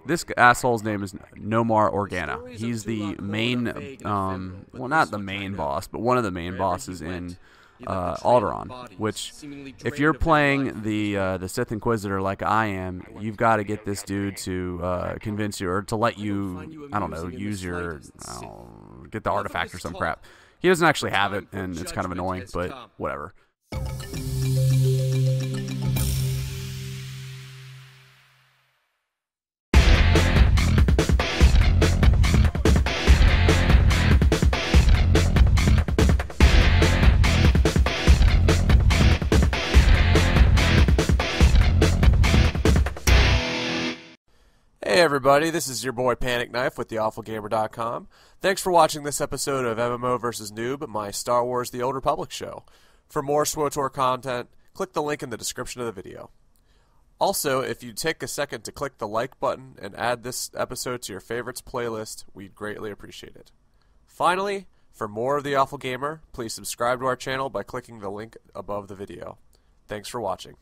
This asshole's name is Nomar Organa. He's the main, well, not the main boss, but one of the main bosses in Alderaan. Which, if you're playing the Sith Inquisitor like I am, you've got to get this dude to convince you, or to let you, I don't know, use your, get the artifact or some crap. He doesn't actually have it, and it's kind of annoying, but whatever. Hey everybody, this is your boy Panic Knife with theawfulgamer.com. Thanks for watching this episode of MMO vs. Noob, my Star Wars The Old Republic show. For more SWTOR content, click the link in the description of the video. Also, if you take a second to click the like button and add this episode to your favorites playlist, we'd greatly appreciate it. Finally, for more of The Awful Gamer, please subscribe to our channel by clicking the link above the video. Thanks for watching.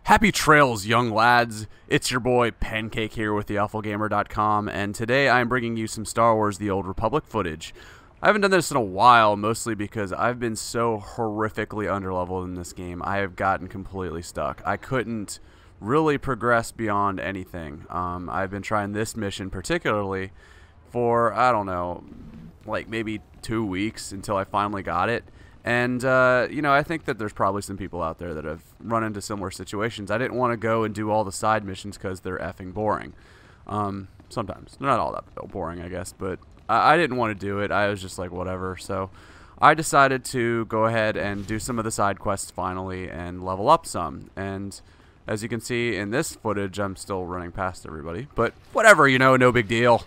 Happy trails, young lads. It's your boy Pancake here with theawfulgamer.com, and today I'm bringing you some Star Wars The Old Republic footage. I haven't done this in a while, mostly because I've been so horrifically underleveled in this game. I have gotten completely stuck. I couldn't really progress beyond anything. I've been trying this mission particularly for, I don't know, like maybe 2 weeks until I finally got it. And, you know, I think that there's probably some people out there that have run into similar situations. I didn't want to go and do all the side missions because they're effing boring. Sometimes. They're not all that boring, I guess, but I didn't want to do it. I was just like, whatever. So I decided to go ahead and do some of the side quests finally and level up some. And as you can see in this footage, I'm still running past everybody. But whatever, you know, no big deal.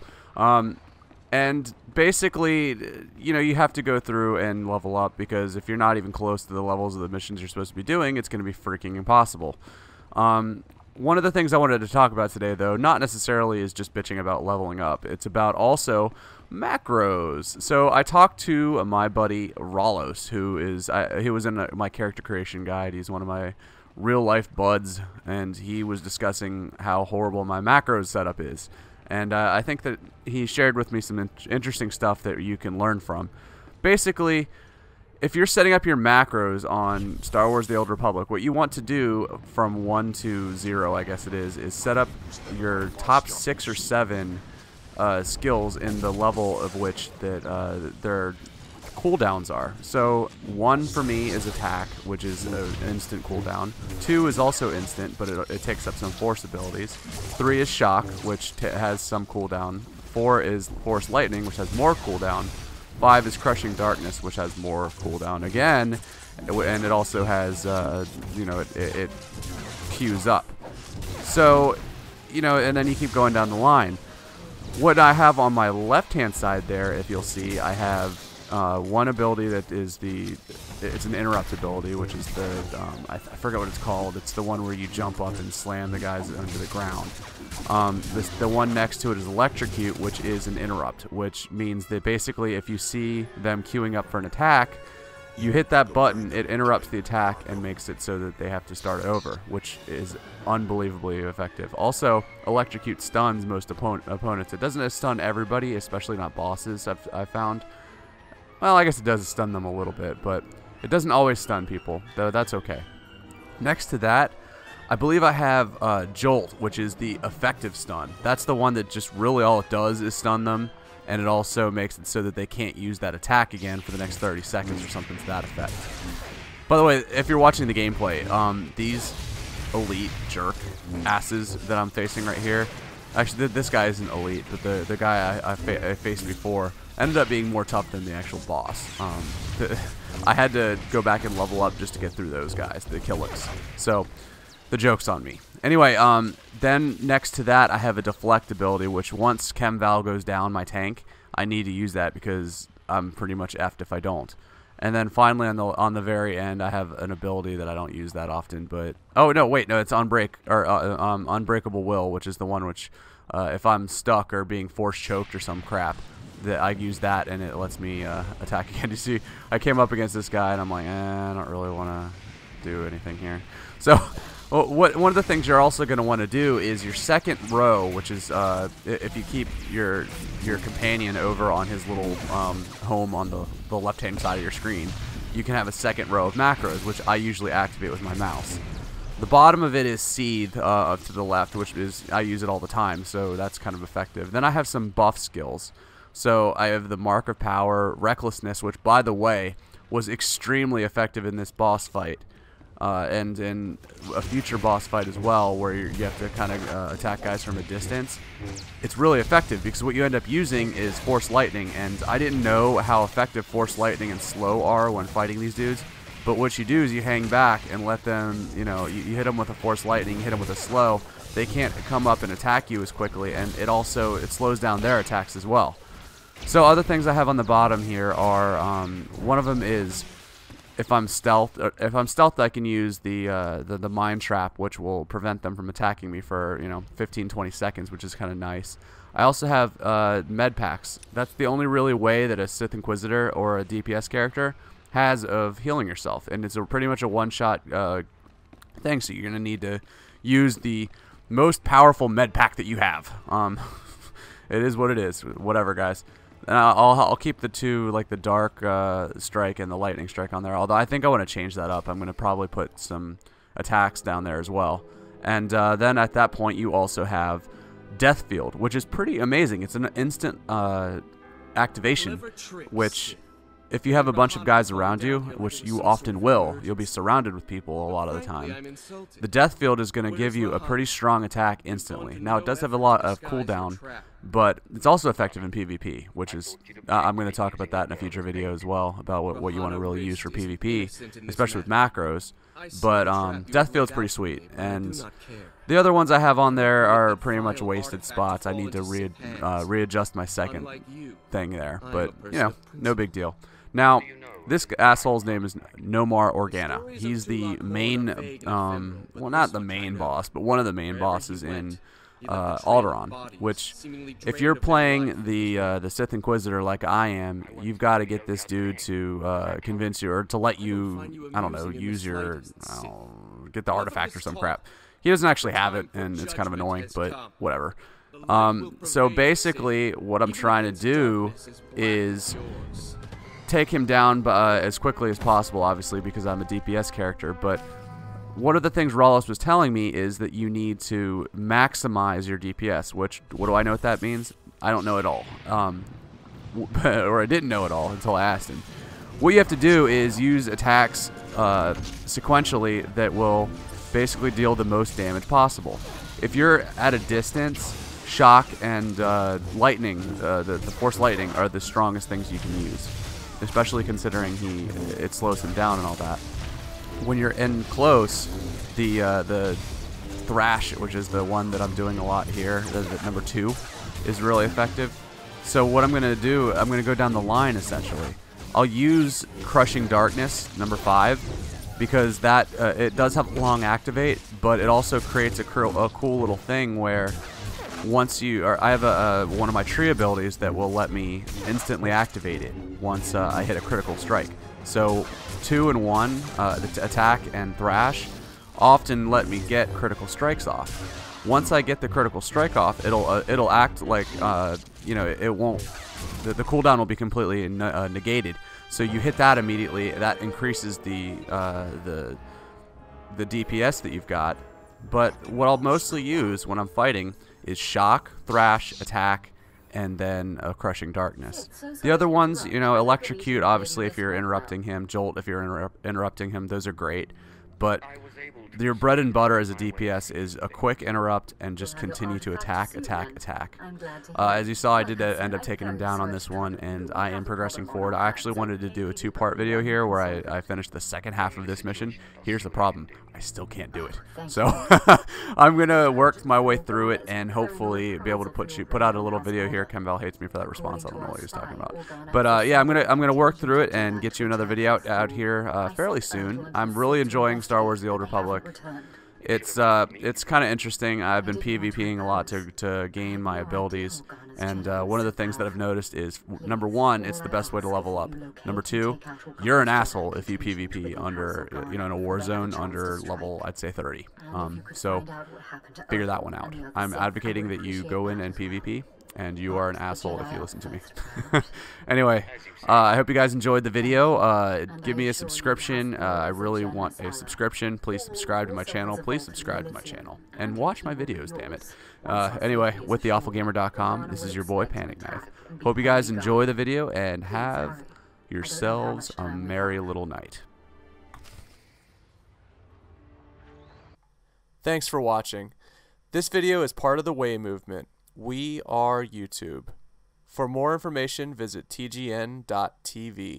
And basically, you know, you have to go through and level up, because if you're not even close to the levels of the missions you're supposed to be doing, it's going to be freaking impossible. One of the things I wanted to talk about today, though, not necessarily is just bitching about leveling up. It's about also macros. So I talked to my buddy Ralos, who is, he was in my character creation guide. He's one of my real-life buds, and he was discussing how horrible my macros setup is. And I think that he shared with me some interesting stuff that you can learn from. Basically, if you're setting up your macros on Star Wars The Old Republic, what you want to do from 1 to 0, I guess it is set up your top 6 or 7 skills in the level of which that their cooldowns are. So 1 for me is attack, which is an instant cooldown. 2 is also instant, but it takes up some force abilities. 3 is shock, which has some cooldown. 4 is force lightning, which has more cooldown. 5 is crushing darkness, which has more cooldown again, and it also has, you know, it queues up. So, you know, and then you keep going down the line. What I have on my left-hand side there, if you'll see, I have one ability that is it's an interrupt ability, which is the, I forget what it's called. It's the one where you jump up and slam the guys under the ground. The one next to it is electrocute, which is an interrupt, which means that basically if you see them queuing up for an attack, you hit that button, it interrupts the attack and makes it so that they have to start over, which is unbelievably effective. Also, electrocute stuns most opponents. It doesn't stun everybody, especially not bosses, I've found. Well, I guess it does stun them a little bit, but it doesn't always stun people, though that's okay. Next to that, I believe I have Jolt, which is the effective stun. That's the one that just really all it does is stun them, and it also makes it so that they can't use that attack again for the next 30 seconds or something to that effect. By the way, if you're watching the gameplay, these elite jerk asses that I'm facing right here, actually this guy isn't elite, but the guy I faced before ended up being more tough than the actual boss. I had to go back and level up just to get through those guys, the Killix. So the joke's on me. Anyway, then next to that I have a deflect ability, which once Chem Val goes down my tank, I need to use that because I'm pretty much effed if I don't. And then finally on the very end I have an ability that I don't use that often, but oh no, wait, no, it's Unbreakable Will, which is the one which if I'm stuck or being force choked or some crap, that I use that and it lets me attack again. You see, I came up against this guy and I'm like, I don't really want to do anything here. So Well, one of the things you're also going to want to do is your second row, which is if you keep your companion over on his little home on the left-hand side of your screen, you can have a second row of macros, which I usually activate with my mouse. The bottom of it is seed to the left, which is I use it all the time, so that's kind of effective. Then I have some buff skills. So I have the Mark of Power, Recklessness, which, by the way, was extremely effective in this boss fight. And in a future boss fight as well, where you have to kind of attack guys from a distance. It's really effective because what you end up using is Force Lightning, and I didn't know how effective Force Lightning and Slow are when fighting these dudes. But what you do is you hang back and let them, you hit them with a Force Lightning, you hit them with a Slow. They can't come up and attack you as quickly, and it slows down their attacks as well. So other things I have on the bottom here are, one of them is, if I'm stealthed, I can use the Mind Trap, which will prevent them from attacking me for 15-20 seconds, which is kind of nice. I also have med packs. That's the only really way that a Sith Inquisitor or a DPS character has of healing yourself, and it's pretty much a one-shot thing. So you're gonna need to use the most powerful med pack that you have. It is what it is. Whatever, guys. And I'll keep the two, like the Dark Strike and the Lightning Strike on there, although I think I want to change that up. I'm going to probably put some attacks down there as well. And then at that point you also have Death Field, which is pretty amazing. It's an instant activation, which if you have a bunch of guys around you, which you often will, you'll be surrounded with people a lot of the time. The Death Field is going to give you a pretty strong attack instantly. Now, it does have a lot of cooldown, but it's also effective in PvP, which is, I'm going to talk about that in a future video as well, about what you want to really use for PvP, especially with macros. But Death Field's pretty sweet, and the other ones I have on there are pretty much wasted spots. I need to readjust my second thing there, but, no big deal. Now, this asshole's name is Nomar Organa. He's the main, well, not the main boss, but one of the main bosses in Alderaan, which, if you're playing the Sith Inquisitor like I am, you've got to get this dude to convince you, or to let you, I don't know, use your, get the artifact or some crap. He doesn't actually have it, and it's kind of annoying, but whatever. So basically, what I'm trying to do is take him down as quickly as possible, obviously, because I'm a DPS character, but one of the things Rawless was telling me is that you need to maximize your DPS, which, what do I know what that means? I don't know at all. Or I didn't know at all until I asked him. What you have to do is use attacks sequentially that will basically deal the most damage possible. If you're at a distance, Shock and Lightning, the Force Lightning, are the strongest things you can use, especially considering it slows him down and all that. When you're in close, the Thrash, which is the one that I'm doing a lot here, the number 2, is really effective. So what I'm going to do, I'm going to go down the line, essentially. I'll use Crushing Darkness, number 5, because that it does have a long activate, but it also creates a cool little thing where once I have one of my tree abilities that will let me instantly activate it once I hit a critical strike. So 2 and 1, the attack and Thrash, often let me get critical strikes off. Once I get the critical strike off, it'll act like it won't. The cooldown will be completely negated. So you hit that immediately. That increases the DPS that you've got. But what I'll mostly use when I'm fighting is Shock, Thrash, Attack, and then Crushing Darkness. The other ones, Electrocute, obviously, if you're interrupting him, Jolt, if you're interrupting him, those are great. But your bread and butter as a DPS is a quick interrupt and just continue to attack, attack, attack. As you saw, I did end up taking him down on this one, and I am progressing forward. I actually wanted to do a 2-part video here where I finished the second half of this mission. Here's the problem. I still can't do it. So I'm going to work my way through it and hopefully be able to put out a little video here. Kemval hates me for that response. I don't know what he was talking about. But yeah, I'm gonna work through it and get you another video out here fairly soon. I'm really enjoying Star Wars: The Old Republic. It's kind of interesting. I've been PvPing a lot to gain my abilities, And one of the things that I've noticed is, number one, it's the best way to level up. Number two, you're an asshole if you PvP under, in a war zone under level, I'd say 30. So figure that one out. I'm advocating that you go in and PvP, and you are an asshole if you listen to me. Anyway, I hope you guys enjoyed the video. Give me a subscription. I really want a subscription. Please subscribe to my channel. Please subscribe to my channel. And watch my videos, damn it. Anyway, with theawfulgamer.com, this is your boy Panic Knife. Hope you guys enjoy the video and have yourselves a merry little night. Thanks for watching. This video is part of the Way movement. We are YouTube. For more information, visit tgn.tv.